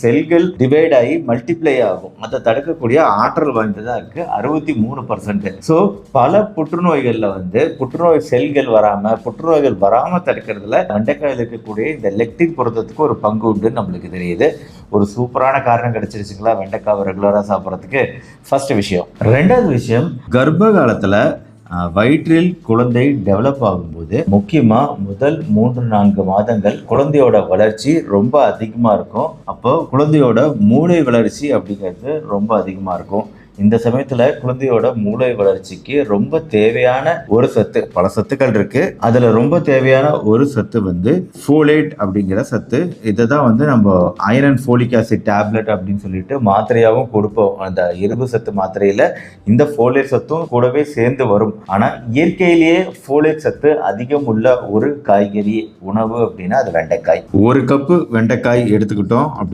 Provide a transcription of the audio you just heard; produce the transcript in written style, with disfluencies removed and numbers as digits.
செல்கள் டிவைட் ஆகி மல்டிப்ளை ஆகும். அதை தடுக்கக்கூடிய ஆற்றல் வாய்ந்ததாக இருக்கு 63%. ஸோ பல புற்றுநோய்களில் புற்றுநோய் செல்கள் புற்றுநோய்கள் வராமல் தடுக்கிறதுல வெண்டைக்காயில் இருக்கக்கூடிய இந்த லெக்டின் புரதத்துக்கு ஒரு பங்கு உண்டு நம்மளுக்கு தெரியுது. ஒரு சூப்பரான காரணம் கிடைச்சிருச்சுங்களா வெண்டைக்காவை ரெகுலராக சாப்பிட்றதுக்கு. ஃபர்ஸ்ட் விஷயம். ரெண்டாவது விஷயம், கர்ப்ப காலத்தில் வயிற்றில் குழந்தை டெவலப் ஆகும்போது முக்கியமாக முதல் 3-4 மாதங்கள் குழந்தையோட வளர்ச்சி ரொம்ப அதிகமாக இருக்கும். அப்போ குழந்தையோட மூளை வளர்ச்சி அப்படிங்கிறது ரொம்ப அதிகமாக இருக்கும். இந்த சமயத்துல குழந்தையோட மூளை வளர்ச்சிக்கு ரொம்ப தேவையான ஒரு சத்து, பல சத்துக்கள் இருக்கு, அதுல ரொம்ப தேவையான ஒரு சத்து ஃபோலேட் அப்படிங்கிற சத்து. இதை தான் நம்ம ஐரன் ஃபோலிக் ஆசிட் டேப்லெட் அப்படின்னு சொல்லிட்டு மாத்திரையாகவும் கொடுப்போம். அந்த இரும்பு சத்து மாத்திரையில இந்த ஃபோலேட் சத்தும் கூடவே சேர்ந்து வரும். ஆனா இயற்கையிலேயே ஃபோலேட் சத்து அதிகம் உள்ள ஒரு காய்கறி உணவு அப்படின்னா அது வெண்டைக்காய். ஒரு கப்பு வெண்டைக்காய் எடுத்துக்கிட்டோம் அப்படி